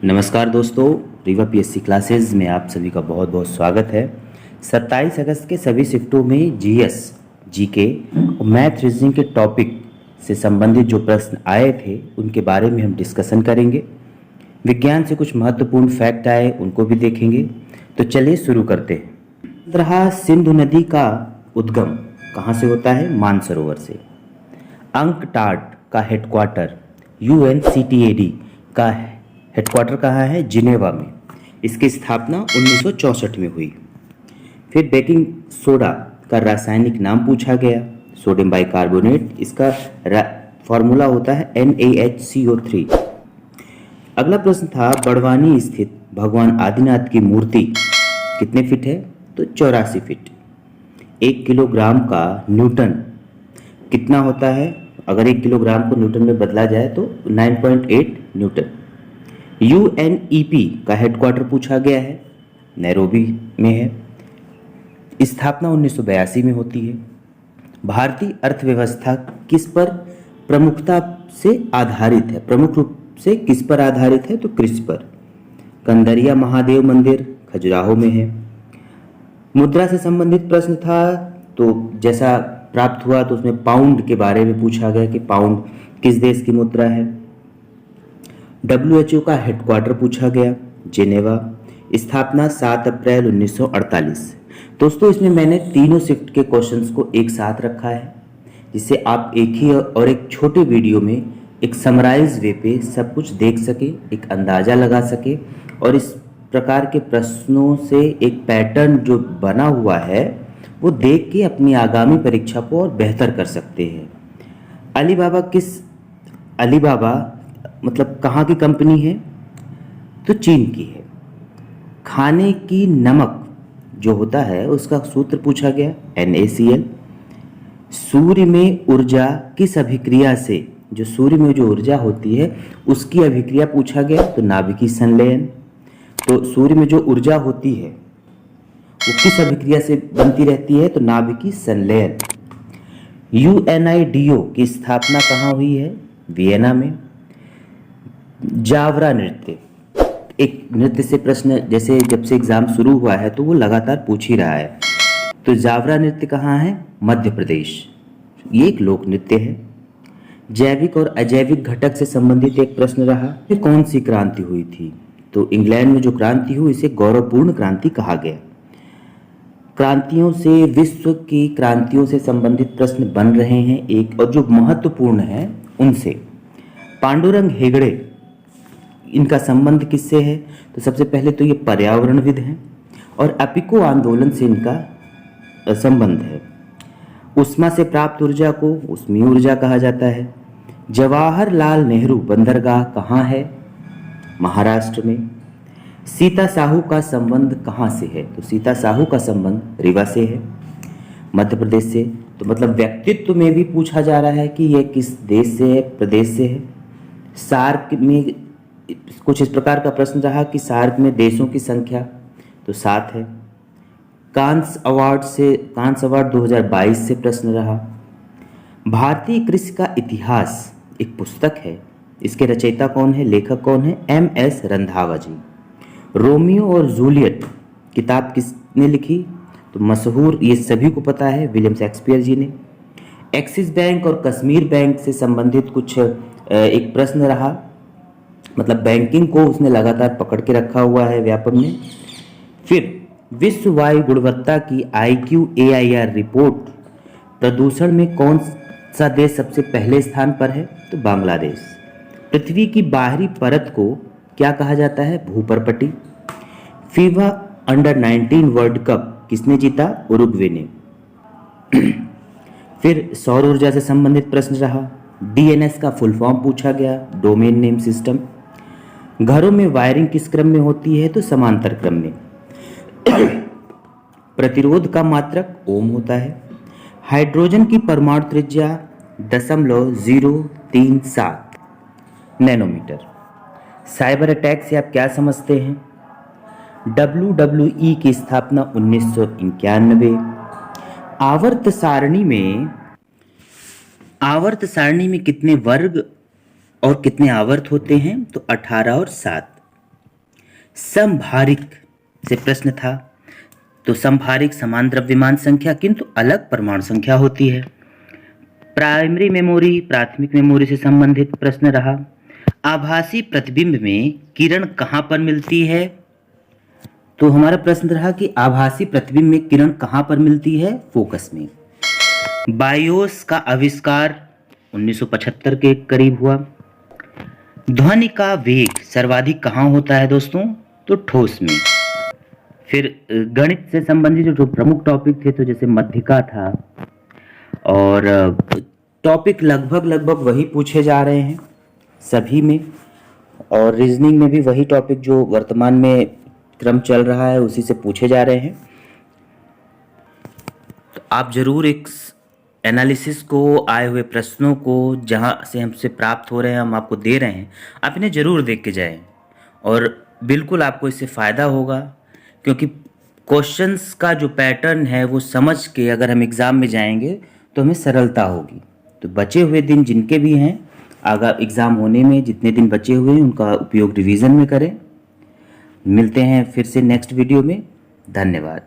नमस्कार दोस्तों, Rewa PSC classes में आप सभी का बहुत बहुत स्वागत है। 27 अगस्त के सभी शिफ्टों में जीएस, जीके और मैथ रीजनिंग के टॉपिक से संबंधित जो प्रश्न आए थे उनके बारे में हम डिस्कशन करेंगे। विज्ञान से कुछ महत्वपूर्ण फैक्ट आए उनको भी देखेंगे। तो चलिए शुरू करते हैं। रहा सिंधु नदी का उद्गम कहाँ से होता है? मानसरोवर से। अंकटाड का हेडक्वार्टर, यूएनसीटीएडी का हेडक्वार्टर कहाँ है? जिनेवा में। इसकी स्थापना 1964 में हुई। फिर बेकिंग सोडा का रासायनिक नाम पूछा गया, सोडियम बाइकार्बोनेट। इसका फॉर्मूला होता है NaHCO3। अगला प्रश्न था, बड़वानी स्थित भगवान आदिनाथ की मूर्ति कितने फीट है? तो 84 फीट। 1 किलोग्राम का न्यूटन कितना होता है? अगर 1 किलोग्राम को न्यूटन में बदला जाए तो 9.8 न्यूटन। यूएनईपी का हेडक्वार्टर पूछा गया है, नैरोबी में है। स्थापना 1982 में होती है। भारतीय अर्थव्यवस्था किस पर प्रमुखता से आधारित है? प्रमुख रूप से किस पर आधारित है? तो कृषि पर। कंदरिया महादेव मंदिर खजुराहो में है। मुद्रा से संबंधित प्रश्न था, तो जैसा प्राप्त हुआ तो उसमें पाउंड के बारे में पूछा गया कि पाउंड किस देश की मुद्रा है। WHO का हेडक्वार्टर पूछा गया, जिनेवा। स्थापना 7 अप्रैल 1948। दोस्तों, इसमें मैंने तीनों शिफ्ट के क्वेश्चंस को एक साथ रखा है, जिससे आप एक ही और एक छोटे वीडियो में एक समराइज वे पे सब कुछ देख सके, एक अंदाज़ा लगा सके और इस प्रकार के प्रश्नों से एक पैटर्न जो बना हुआ है वो देख के अपनी आगामी परीक्षा को और बेहतर कर सकते हैं। अलीबाबा मतलब कहाँ की कंपनी है? तो चीन की है। खाने की नमक जो होता है उसका सूत्र पूछा गया, NaCl। सूर्य में ऊर्जा किस अभिक्रिया से, जो सूर्य में जो ऊर्जा होती है उसकी अभिक्रिया पूछा गया, तो नाभिकीय संलयन। तो सूर्य में जो ऊर्जा होती है वो किस अभिक्रिया से बनती रहती है? तो नाभिकीय संलयन। UNIDO की स्थापना कहाँ हुई है? वियना में। जावरा नृत्य, एक नृत्य से प्रश्न जैसे जब से एग्जाम शुरू हुआ है तो वो लगातार पूछ ही रहा है। तो जावरा नृत्य कहाँ है? मध्य प्रदेश। ये एक लोक नृत्य है। जैविक और अजैविक घटक से संबंधित एक प्रश्न रहा, ये कौन सी क्रांति हुई थी? तो इंग्लैंड में जो क्रांति हुई इसे गौरवपूर्ण क्रांति कहा गया। क्रांतियों से, विश्व की क्रांतियों से संबंधित प्रश्न बन रहे हैं एक, और जो महत्वपूर्ण है उनसे। पांडुरंग हेगड़े, इनका संबंध किससे है? तो सबसे पहले तो ये पर्यावरणविद हैं और अपिको आंदोलन से इनका संबंध है। उष्मा से प्राप्त ऊर्जा को उष्मीय ऊर्जा कहा जाता है। जवाहरलाल नेहरू बंदरगाह कहाँ है? महाराष्ट्र में। सीता साहू का संबंध कहाँ से है? तो सीता साहू का संबंध रीवा से है, मध्य प्रदेश से। तो मतलब व्यक्तित्व में भी पूछा जा रहा है कि यह किस देश से है, प्रदेश से है। सार्क में कुछ इस प्रकार का प्रश्न रहा कि सार्क में देशों की संख्या, तो 7 है। कांस अवार्ड 2022 से प्रश्न रहा। भारतीय कृषि का इतिहास एक पुस्तक है, इसके रचयिता कौन है, लेखक कौन है? MS रंधावा जी। रोमियो और जूलियट किताब किसने लिखी? तो मशहूर, ये सभी को पता है, विलियम शेक्सपियर जी ने। एक्सिस बैंक और कश्मीर बैंक से संबंधित कुछ एक प्रश्न रहा, मतलब बैंकिंग को उसने लगातार पकड़ के रखा हुआ है व्यापक में। फिर विश्व वायु गुणवत्ता की IQAIR रिपोर्ट, प्रदूषण में कौन सा देश सबसे पहले स्थान पर है? तो बांग्लादेश। पृथ्वी की बाहरी परत को क्या कहा जाता है? भूपर्पटी। फीफा अंडर-19 वर्ल्ड कप किसने जीता? उरुग्वे ने। फिर सौर ऊर्जा से संबंधित प्रश्न रहा। DNS का फुल फॉर्म पूछा गया, डोमेन नेम सिस्टम। घरों में वायरिंग किस क्रम में होती है? तो समांतर क्रम में। प्रतिरोध का मात्रक ओम होता है। हाइड्रोजन की परमाणु त्रिज्या 0.037 नैनोमीटर। साइबर अटैक से आप क्या समझते हैं? WWE की स्थापना 1991। आवर्त सारणी में कितने वर्ग और कितने आवर्त होते हैं? तो 18 और 7। समभारिक से प्रश्न था। तो समभारिक समान द्रव्यमान संख्या किंतु अलग परमाणु संख्या होती है। प्राइमरी मेमोरी प्राथमिक मेमोरी से संबंधित प्रश्न रहा। आभासी प्रतिबिंब में किरण कहाँ पर मिलती है? तो हमारा प्रश्न रहा कि आभासी प्रतिबिंब में किरण कहाँ पर मिलती है? फोकस में। बायोस का आविष्कार 1975 के करीब हुआ। ध्वनि का वेग सर्वाधिक कहाँ होता है दोस्तों? तो ठोस में। फिर गणित से संबंधित जो प्रमुख टॉपिक थे, तो जैसे मध्यिका था, और टॉपिक लगभग वही पूछे जा रहे हैं सभी में, और रीजनिंग में भी वही टॉपिक जो वर्तमान में क्रम चल रहा है उसी से पूछे जा रहे हैं। तो आप जरूर एक एनालिसिस को, आए हुए प्रश्नों को जहां से हमसे प्राप्त हो रहे हैं, हम आपको दे रहे हैं, आप इन्हें जरूर देख के जाएं और बिल्कुल आपको इससे फ़ायदा होगा। क्योंकि क्वेश्चंस का जो पैटर्न है वो समझ के अगर हम एग्ज़ाम में जाएंगे तो हमें सरलता होगी। तो बचे हुए दिन जिनके भी हैं, अगर एग्ज़ाम होने में जितने दिन बचे हुए हैं उनका उपयोग रिवीजन में करें। मिलते हैं फिर से नेक्स्ट वीडियो में। धन्यवाद।